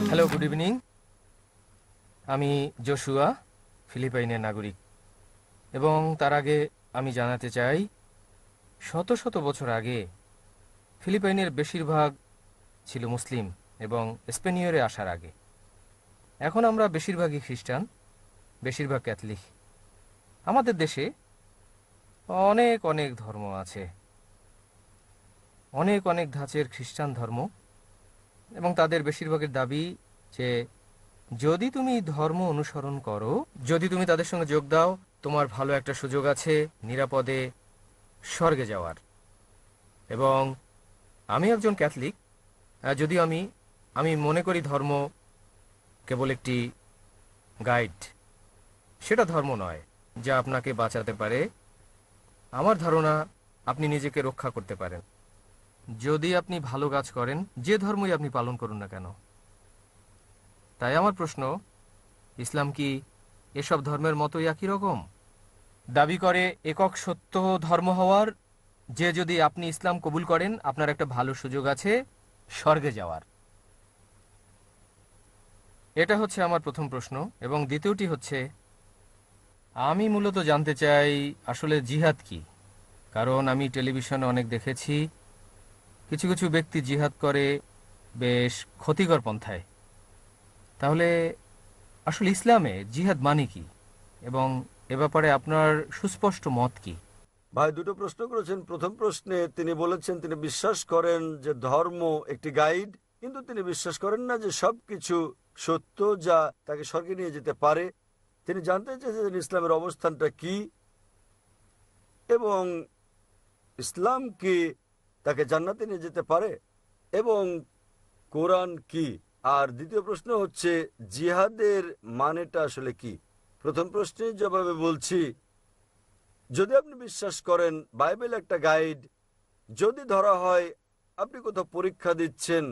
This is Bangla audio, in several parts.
Hello, good evening. আমি জোশুয়া, ফিলিপাইনের নাগরিক। এবং তার আগে আমি জানাতে চাই, শত শত বছর আগে ফিলিপাইনের বেশিরভাগ ছিল মুসলিম এবং স্পেনীয়রে আসার আগে। এখন আমরা বেশিরভাগই খ্রিস্টান, বেশিরভাগ ক্যাথলিক। আমাদের দেশে অনেক অনেক ধর্ম আছে, অনেক অনেক ধাঁচের খ্রিস্টান ধর্ম, এবং তাদের বেশিরভাগের দাবি যে যদি তুমি ধর্ম অনুসরণ করো, যদি তুমি তাদের সঙ্গে যোগ দাও, তোমার ভালো একটা সুযোগ আছে নিরাপদে স্বর্গে যাওয়ার। এবং আমি একজন ক্যাথলিক, যদিও আমি মনে করি ধর্ম কেবল একটি গাইড, সেটা ধর্ম নয় যা আপনাকে বাঁচাতে পারে। আমার ধারণা আপনি নিজেকে রক্ষা করতে পারেন যদি আপনি ভালো কাজ করেন, যে ধর্মই আপনি পালন করুন না কেন। তাই আমার প্রশ্ন, ইসলাম কি এসব ধর্মের মতোই একই রকম দাবি করে একক সত্য ধর্ম হওয়ার, যে যদি আপনি ইসলাম কবুল করেন আপনার একটা ভালো সুযোগ আছে স্বর্গে যাওয়ার? এটা হচ্ছে আমার প্রথম প্রশ্ন। এবং দ্বিতীয়টি হচ্ছে, আমি মূলত জানতে চাই আসলে জিহাদ কি। কারণ আমি টেলিভিশনে অনেক দেখেছি কিছু কিছু ব্যক্তি জিহাদ করে বেশ ক্ষতিকর পন্থায়। তাহলে আসলে ইসলামে জিহাদ মানে কি, এবং এ ব্যাপারে আপনার সুস্পষ্ট মত কি? ভাই দুটো প্রশ্ন করেছেন। প্রথম প্রশ্নে তিনি বলেছেন তিনি বিশ্বাস করেন যে ধর্ম একটি গাইড, কিন্তু তিনি বিশ্বাস করেন না যে সবকিছু সত্য যা তাকে স্বর্গে নিয়ে যেতে পারে। তিনি জানতে চেয়েছেন ইসলামের অবস্থানটা কি এবং ইসলাম কি তাকে জান্নাতে নিয়ে যেতে পারে এবং কোরআন কি। আর দ্বিতীয় প্রশ্ন হচ্ছে জিহাদের মানেটা আসলে কি। প্রথম প্রশ্নের জবাবে বলছি, যদি আপনি বিশ্বাস করেন বাইবেল একটা গাইড, যদি ধরা হয় আপনি কোথাও পরীক্ষা দিচ্ছেন,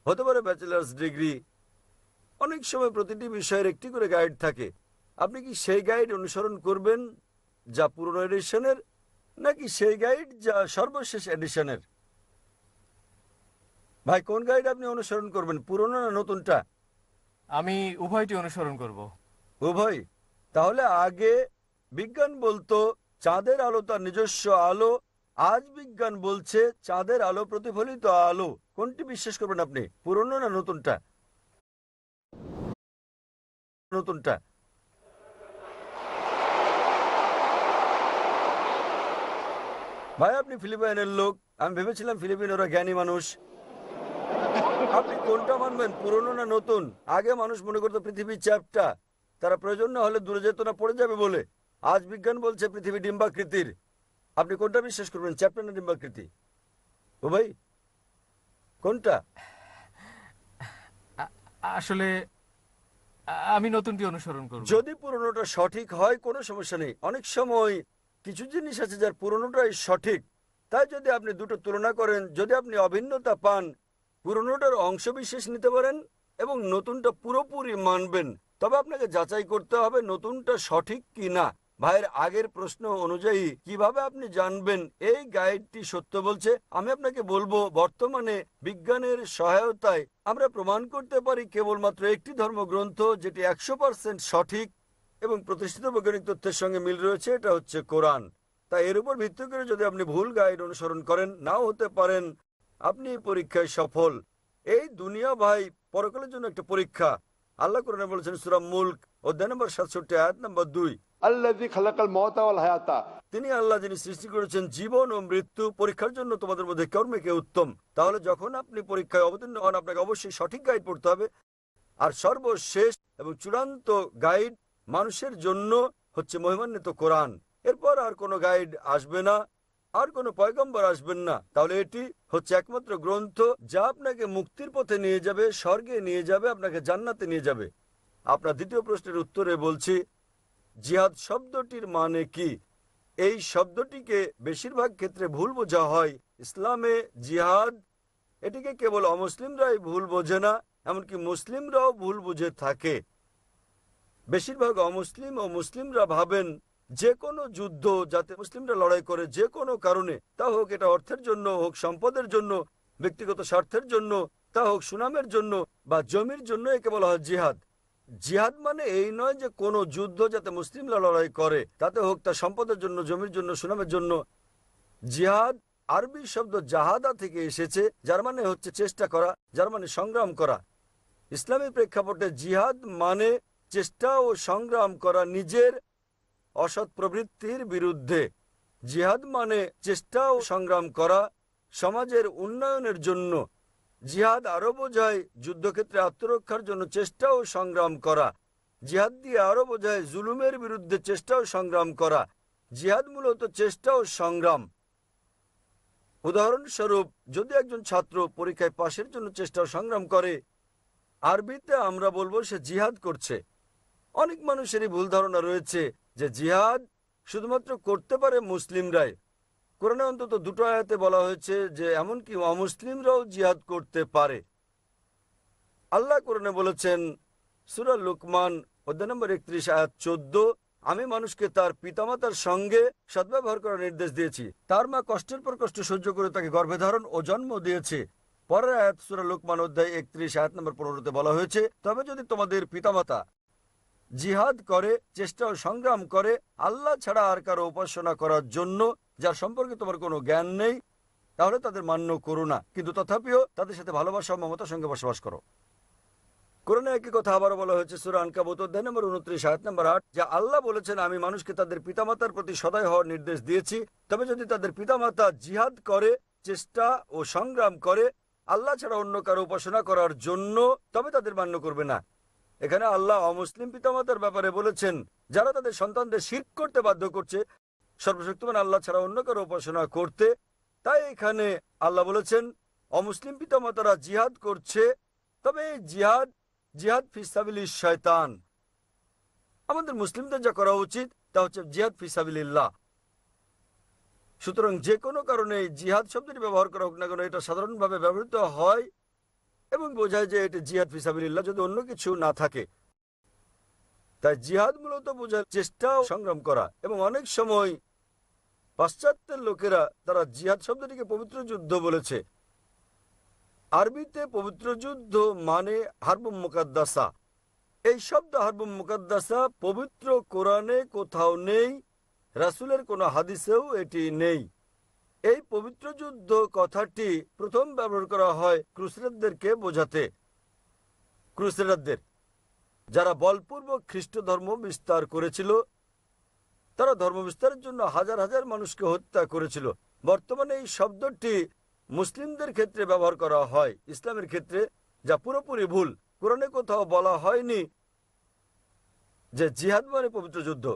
হতে পারে ব্যাচেলার্স ডিগ্রি, অনেক সময় প্রতিটি বিষয়ের একটি করে গাইড থাকে, আপনি কি সেই গাইড অনুসরণ করবেন যা পুরনো এডিশনের, নাকি সেই গাইড যা সর্বশেষ এডিশনের? ভাই কোন গাইড আপনি অনুসরণ করবেন, পুরনো না নতুনটা? আমি উভয়টি অনুসরণ করব। উভয়? তাহলে আগে বিজ্ঞান বলতো চাঁদের আলো তার নিজস্ব আলো, আজ বিজ্ঞান বলছে চাঁদের আলো প্রতিফলিত আলো। কোনটি বিশ্বাস করবেন আপনি, পুরনো না নতুনটা? নতুনটা। ভাই আপনি ফিলিপাইনের লোক, আমি ভেবেছিলাম ফিলিপিনোরা জ্ঞানী মানুষ। আপনি কোনটা মানবেন, পুরনো না নতুন? আগে মানুষ মনে করতো পৃথিবী চ্যাপ্টা, তারা প্রয়োজন না হলে দূরে যেত না, পড়ে যাবে বলে। আজ বিজ্ঞান বলছে পৃথিবী ডিম্বাকৃতির। আপনি কোনটা বিশ্বাস করবেন, চ্যাপ্টা না ডিম্বাকৃতি? ও ভাই কোনটা? আসলে আমি নতুনটি অনুসরণ করব। যদি পুরনোটা সঠিক হয় কোনো সমস্যা নেই। অনেক সময় কিছু জিনিস আছে যার পুরনোটাই সঠিক। তাই যদি আপনি দুটো তুলনা করেন, যদি আপনি অভিন্নতা পান, পুরনোটার অংশ বিশেষ নিতে পারেন এবং নতুনটা পুরোপুরি মানবেন। তবে আপনাকে যাচাই করতে হবে নতুনটা সঠিক কি না। ভাইয়ের আগের প্রশ্ন অনুযায়ী কিভাবে আপনি জানবেন এই গাইডটি সত্য বলছে? আমি আপনাকে বলবো, বর্তমানে বিজ্ঞানের সহায়তায় আমরা প্রমাণ করতে পারি কেবলমাত্র একটি ধর্মগ্রন্থ যেটি 100% সঠিক এবং প্রতিষ্ঠিত বৈজ্ঞানিক তথ্যের সঙ্গে মিল রয়েছে, এটা হচ্ছে কোরআন। তাই এর উপর ভিত্তি করে যদি আপনি ভুল গাইড অনুসরণ করেন, নাও হতে পারেন আপনি এই পরীক্ষায় সফল। এই দুনিয়া ভাই পরকালের জন্য একটা পরীক্ষা। আল্লাহ কোরআনে বলেছেন সূরা মুলক অধ্যায় নম্বর 67 আয়াত নম্বর 2, আল্লাযী খালাকাল মাউতা ওয়াল হায়াতা, তিনি আল্লাহ যিনি সৃষ্টি করেছেন জীবন ও মৃত্যু পরীক্ষার জন্য তোমাদের মধ্যে কর্মে উত্তম। তাহলে যখন আপনি পরীক্ষায় অবতীর্ণ হন আপনাকে অবশ্যই সঠিক গাইড পড়তে হবে। আর সর্বশেষ এবং চূড়ান্ত গাইড মানুষের জন্য হচ্ছে মহিমান্বিত কোরআন। এরপর আর কোনো গাইড আসবে না, আর কোনো পয়গম্বর আসবেন না। তাহলে এটি হচ্ছে একমাত্র গ্রন্থ যা আপনাকে মুক্তির পথে নিয়ে যাবে, স্বর্গে নিয়ে যাবে, আপনাকে জান্নাতে নিয়ে যাবে। আপনার দ্বিতীয় প্রশ্নের উত্তরে বলছি, জিহাদ শব্দটির মানে কি। এই শব্দটিকে বেশিরভাগ ক্ষেত্রে ভুল বোঝা হয়। ইসলামে জিহাদ এটিকে কেবল অমুসলিমরাই ভুল বোঝে না, এমনকি মুসলিমরাও ভুল বুঝে থাকে। বেশিরভাগ অমুসলিম ও মুসলিমরা ভাবেন যে কোনো যুদ্ধ যাতে মুসলিমরা লড়াই করে যে কোনো কারণে, তা হোক এটা অর্থের জন্য হোক সম্পদের জন্য, ব্যক্তিগত স্বার্থের জন্য, তা হোক সুনামের জন্য বা জমির জন্য, একে বলা হয় জিহাদ। জিহাদ মানে এই নয় যে কোনো যুদ্ধ যাতে মুসলিমরা লড়াই করে, তাতে হোক তার সম্পদের জন্য, জমির জন্য, সুনামের জন্য। জিহাদ আরবি শব্দ জাহাদা থেকে এসেছে, যার মানে হচ্ছে চেষ্টা করা, যার মানে সংগ্রাম করা। ইসলামী প্রেক্ষাপটে জিহাদ মানে চেষ্টা ও সংগ্রাম করা নিজের অসৎ প্রবৃত্তির বিরুদ্ধে। জিহাদ মানে চেষ্টা ও সংগ্রাম করা সমাজের উন্নয়নের জন্য। জিহাদ আরও বোঝায় যুদ্ধক্ষেত্রে আত্মরক্ষার জন্য চেষ্টা ও সংগ্রাম করা। জিহাদ দিয়ে আরও বোঝায় জুলুমের বিরুদ্ধে চেষ্টা ও সংগ্রাম করা। জিহাদ মূলত চেষ্টা ও সংগ্রাম। উদাহরণস্বরূপ, যদি একজন ছাত্র পরীক্ষায় পাশের জন্য চেষ্টা ও সংগ্রাম করে, আরবিতে আমরা বলবো সে জিহাদ করছে। অনেক মানুষেরই ভুল ধারণা রয়েছে যে জিহাদ শুধুমাত্র করতে পারে মুসলিমরাই। কোরআনে অন্তত দুটো আয়াতে বলা হয়েছে যে এমনকি অমুসলিমরাও জিহাদ করতে পারে। আল্লাহ কোরআনে বলেছেন, সূরা লুকমান অধ্যায় নম্বর 31 আয়াত 14, আমি মানুষকে তার পিতামাতার সঙ্গে সদ্ব্যবহার করার নির্দেশ দিয়েছি। তার মা কষ্টের পর কষ্ট সহ্য করে তাকে গর্ভে ধারণ ও জন্ম দিয়েছে। পরের আয়াত সূরা লুকমান অধ্যায় 31 আয়াত নম্বর 15-তে বলা হয়েছে, তবে যদি তোমাদের পিতামাতা জিহাদ করে, চেষ্টা ও সংগ্রাম করে আল্লাহ ছাড়া আর কারো উপাসনা করার জন্য যার সম্পর্কে তোমার কোনো জ্ঞান নেই, তাহলে তাদের মান্য করো না, কিন্তু তথাপিও তাদের সাথে ভালোবাসা ও মমতার সঙ্গে বসবাস করো। কোরআনে একই কথা আবারও বলা হয়েছে সূরা আনকাবুত অধ্যায় নম্বর 29 আয়াত নম্বর 8, যা আল্লাহ বলেছেন, আমি মানুষকে তাদের পিতামাতার প্রতি সদয় হওয়ার নির্দেশ দিয়েছি, তবে যদি তাদের পিতামাতা জিহাদ করে, চেষ্টা ও সংগ্রাম করে আল্লাহ ছাড়া অন্য কারো উপাসনা করার জন্য, তবে তাদের মান্য করবে না। এখানে আল্লাহ অমুসলিম পিতামাতার ব্যাপারে বলেছেন, যারা তাদের সন্তানদের শিরক করতে বাধ্য করছে সর্বশক্তিমান আল্লাহ ছাড়া অন্য কারো উপাসনা করতে। তাই এখানে আল্লাহ বলেছেন অমুসলিম পিতামাতারা জিহাদ করছে, তবে এই জিহাদ ফিসাবিলিস শয়তান। আমাদের মুসলিমদের যা করা উচিত তা হচ্ছে জিহাদ ফিসাবিলিল্লাহ। সুতরাং যে কোনো কারণে জিহাদ শব্দটি ব্যবহার করা হোক না কেন, এটা সাধারণভাবে ব্যবহৃত হয় এবং বোঝায় যে এটি জিহাদ ফিসাবিলিল্লাহ যদি অন্য কিছু না থাকে। তাই জিহাদ মূলত বোঝায় চেষ্টা ও সংগ্রাম করা। এবং অনেক সময় পাশ্চাত্যের লোকেরা তারা জিহাদ শব্দটিকে পবিত্র যুদ্ধ বলেছে। আরবিতে পবিত্র যুদ্ধ মানে হারবুম মুকাদ্দাসা। এই শব্দ হারবুম মুকাদ্দাসা পবিত্র কোরআনে কোথাও নেই, রাসূলের কোনো হাদিসেও এটি নেই। এই পবিত্র যুদ্ধ কথাটি প্রথম ব্যবহার করা হয় ক্রুসেডারদেরকে বোঝাতে। ক্রুসেডারদের, যারা বলপূর্বক খ্রিস্ট ধর্ম বিস্তার করেছিল, তারা ধর্ম বিস্তারের জন্য হাজার হাজার মানুষকে হত্যা করেছিল। বর্তমানে এই শব্দটি মুসলিমদের ক্ষেত্রে ব্যবহার করা হয় ইসলামের ক্ষেত্রে, যা পুরোপুরি ভুল। কোরআনে কোথাও বলা হয়নি যে জিহাদ মানে পবিত্র যুদ্ধ,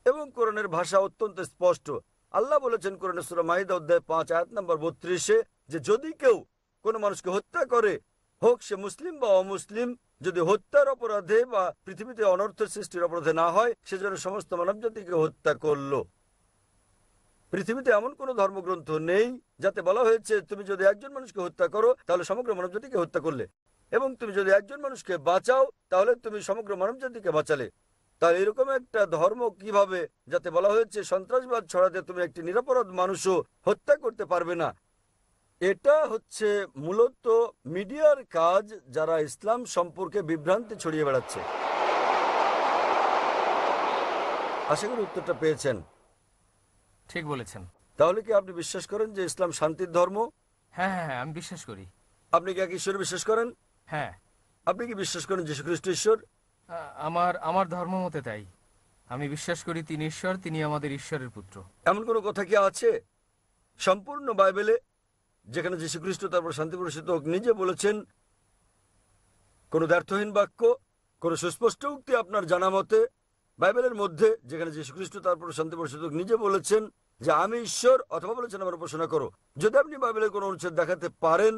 এবং কোরআনের ভাষা অত্যন্ত স্পষ্ট। আল্লাহ বলেছেন কোরআনে সূরা মাইদা অধ্যায় 5 আয়াত নম্বর 32-এ যে যদি কেউ কোনো মানুষকে হত্যা করে, হোক সে মুসলিম বা অমুসলিম, যদি হত্যার অপরাধে বা পৃথিবীতে অনর্থের সৃষ্টির অপরাধে না হয়, সে যেন সমস্ত মানবজাতিকে হত্যা করল। পৃথিবীতে এমন কোনো ধর্মগ্রন্থ নেই যাতে বলা হয়েছে তুমি যদি একজন মানুষকে হত্যা করো তাহলে সমগ্র মানবজাতিকে হত্যা করলে, এবং তুমি যদি একজন মানুষকে বাঁচাও তাহলে তুমি সমগ্র মানবজাতিকে বাঁচালে। তাহলে এরকম একটা ধর্ম কিভাবে যাতে বলা হয়েছে সন্ত্রাসবাদ ছড়াতে তুমি একটি নিরপরাধ মানুষও হত্যা করতে পারবে না? এটা হচ্ছে মূলত মিডিয়ার কাজ, যারা ইসলাম সম্পর্কে বিভ্রান্তি ছড়িয়ে বেড়াচ্ছে। আশা করি উত্তরটা পেয়েছেন। ঠিক বলেছেন। তাহলে কি আপনি বিশ্বাস করেন যে ইসলাম শান্তির ধর্ম? হ্যাঁ হ্যাঁ হ্যাঁ, আমি বিশ্বাস করি। আপনি কি এক ঈশ্বরে বিশ্বাস করেন? হ্যাঁ। আপনি কি বিশ্বাস করেন যীশু খ্রিস্ট ঈশ্বর? আমার ধর্ম মতে তাই। আমি বিশ্বাস করি তিনি ঈশ্বর, তিনি আমাদের ঈশ্বরের পুত্র। এমন কোনো কথা কি আছে সম্পূর্ণ বাইবেলে যেখানে যীশু খ্রিস্ট তারপর শান্তি প্রতিষ্ঠিত হোক নিজে বলেছেন? কোনো দ্ব্যর্থহীন বাক্য, কোনো সুস্পষ্ট উক্তি আপনার জানা মতে বাইবেলের মধ্যে যেখানে যীশু খ্রিস্ট তারপর শান্তি প্রতিষ্ঠিত হোক নিজে বলেছেন যে আমি ঈশ্বর, অথবা বলেছেন আমার উপাসনা করো? যদি আপনি বাইবেলের কোনো অনুচ্ছেদ দেখাতে পারেন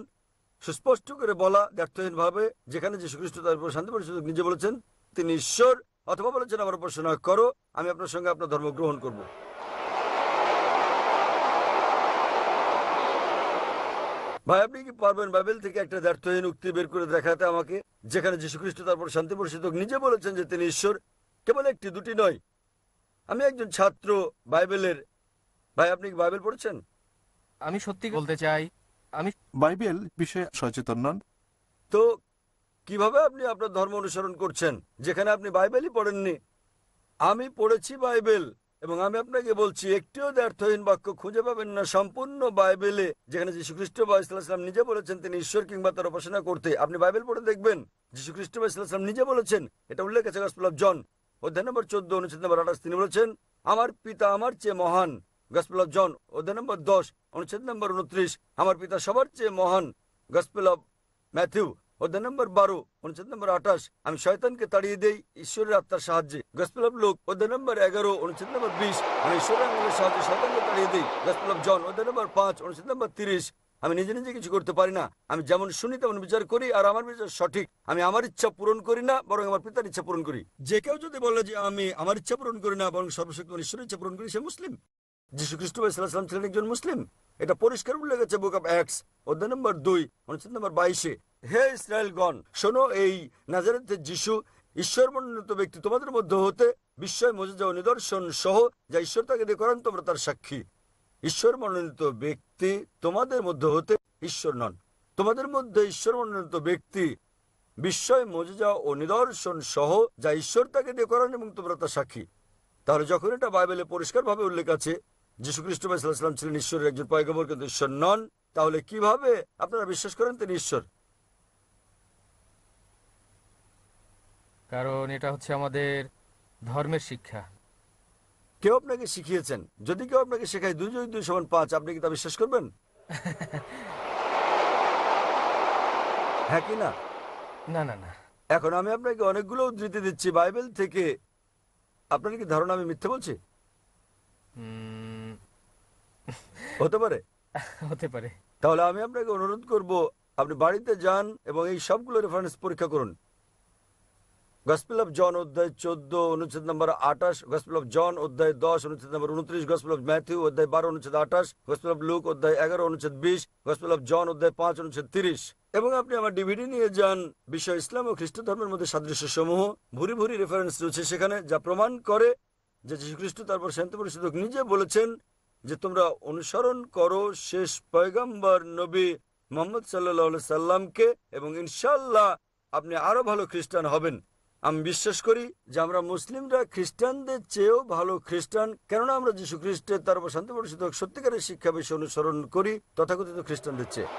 সুস্পষ্ট করে বলা দ্ব্যর্থহীন ভাবে যেখানে যীশু খ্রিস্ট তারপর শান্তি প্রতিষ্ঠিত হোক নিজে বলেছেন তিনি ঈশ্বর, অথবা বলেছেন আমার উপাসনা করো, আমি আপনার সঙ্গে আপনার ধর্ম গ্রহণ করব। ভাই, আপনি কি পারবেন বাইবেল থেকে একটা দ্ব্যর্থহীন উক্তি বের করে দেখাতে আমাকে যেখানে যীশু খ্রিস্ট তারপর শান্তি প্রতিষ্ঠিত হোক নিজে বলেছেন যে তিনি ঈশ্বর? কেবল একটি দুটি নয়। আমি একজন ছাত্র বাইবেলের। ভাই, আপনি কি বাইবেল পড়েছেন? আমি সত্যি বলতে চাই, আমি বাইবেল বিষয়ে সচেতন নন। তো কিভাবে আপনি আপনার ধর্ম অনুসরণ করছেন যেখানে আপনি বাইবেলই পড়েননি? আমি পড়েছি বাইবেল, এবং আমি আপনাকে বলছি একটিও দ্ব্যর্থহীন বাক্য খুঁজে পাবেন না সম্পূর্ণ বাইবেলে যেখানে যীশু খ্রিস্ট বা ইসলাম নিজে বলেছেন তিনি ঈশ্বর কিংবা তার উপাসনা করতে। আপনি বাইবেল পড়ে দেখবেন যীশু খ্রিস্ট বা ইসলাম নিজে বলেছেন, এটা উল্লেখ আছে গসপেল অফ জন অধ্যায় নম্বর 14 অনুচ্ছেদ নম্বর 28। তিনি বলেছেন আমার পিতা আমার চেয়ে মহান। গসপেল অফ জন অধ্যায় নম্বর 10 অনুচ্ছেদ নম্বর 29, আমার পিতা সবার চেয়ে মহান। গসপেল অফ ম্যাথিউ অধ্যায় নম্বর 12 অনুচ্ছেদ নম্বর 28, আমি শয়তানকে তাড়িয়ে দেই ঈশ্বরের আত্মার সাহায্যে। গসপেল অফ লুক অধ্যায় নম্বর 11 অনুচ্ছেদ নম্বর 20, আমি ঈশ্বরের আঙ্গুলের সাহায্যে শয়তানকে তাড়িয়ে দেই। গসপেল অফ জন অধ্যায় নম্বর 5 অনুচ্ছেদ নম্বর 30, আমি নিজে নিজে কিছু করতে পারি না, আমি যেমন শুনি তেমন বিচার করি, আর আমার বিচার সঠিক। আমি আমার ইচ্ছা পূরণ করি না, বরং আমার পিতার ইচ্ছা পূরণ করি। যে কেউ যদি বলে যে আমি আমার ইচ্ছা পূরণ করি না বরং সর্বশক্তিমান ঈশ্বরের ইচ্ছা পূরণ করি, সে মুসলিম। যীশু খ্রিস্ট ইসলাম ছিলেন একজন মুসলিম, এটা পরিষ্কার উল্লেখ আছে বুক অফ অ্যাক্টস অধ্যায় নম্বর 2 অনুচ্ছেদ নম্বর 22। হে ইসরায়েলগণ, শোনো, এই নাজারেতের যীশু ঈশ্বর মনোনীত ব্যক্তি তোমাদের মধ্যে হতে বিস্ময় মজেজা ও নিদর্শন সহ যা ঈশ্বর তাকে দিয়ে করেন, তোমরা তার সাক্ষী। ঈশ্বর মনোনীত ব্যক্তি তোমাদের মধ্যে হতে ঈশ্বর নন, তোমাদের মধ্যে ঈশ্বর মনোনীত ব্যক্তি বিস্ময় মজেজা ও নিদর্শন সহ যা ঈশ্বর তাকে দিয়ে করেন এবং তোমরা তার সাক্ষী। তাহলে যখন এটা বাইবেলে পরিষ্কারভাবে উল্লেখ আছে যীশু খ্রিস্ট ইসলাম ছিলেন ঈশ্বরের একজন পয়গম্বর কিন্তু ঈশ্বর নন, তাহলে কিভাবে আপনারা বিশ্বাস করেন তিনি ঈশ্বর? কারণ এটা হচ্ছে আমাদের ধর্মের শিক্ষা। কেউ আপনাকে শিখিয়েছেন, যদি কেউ আপনাকে শেখায় 2 + 2 = 5, আপনি কি তা বিশ্বাস করবেন? হ্যাঁ কি না? না না না, এখন আমি আপনাকে অনেকগুলো উদ্ধৃতি দিচ্ছি বাইবেল থেকে, আপনার কি ধারণা আমি মিথ্যে বলছি? উম, হতে পারে। হতে পারে। তাহলে আমি আপনাকে অনুরোধ করব আপনি বাড়িতে যান এবং এই সবগুলো রেফারেন্স পরীক্ষা করুন। গসপেল অফ জন অধ্যায় 14 অনুচ্ছেদ নম্বর 28, গসপেল অফ জন অধ্যায় 10 অনুচ্ছেদ নম্বর 29, গসপেল অফ ম্যাথিউ অধ্যায় 12 অনুচ্ছেদ 28, গসপেল অফ লুক অধ্যায় 11 অনুচ্ছেদ 20, গসপেল অফ জন অধ্যায় 5 অনুচ্ছেদ 30। এবং আপনি আমার ডিভিডি নিয়ে যান, বিষয় ইসলাম ও খ্রিস্ট ধর্মের মধ্যে সাদৃশ্য সমূহ, ভুরি ভুরি রেফারেন্স রয়েছে সেখানে যা প্রমাণ করে যে যীশু খ্রিস্ট তারপর শান্তি পরিষদক নিজে বলেছেন যে তোমরা অনুসরণ করো শেষ পয়গম্বর নবী মুহাম্মদ সাল্লাল্লাহু সাল্লামকে, এবং ইনশাআল্লাহ আপনি আরো ভালো খ্রিস্টান হবেন। আমি বিশ্বাস করি যে আমরা মুসলিমরা খ্রিস্টানদের চেয়েও ভালো খ্রিস্টান, কেননা আমরা যীশু খ্রিস্টের তার উপর শান্তি পরিষদক সত্যিকারের শিক্ষা বিষয় অনুসরণ করি তথাকথিত খ্রিস্টানদের চেয়ে।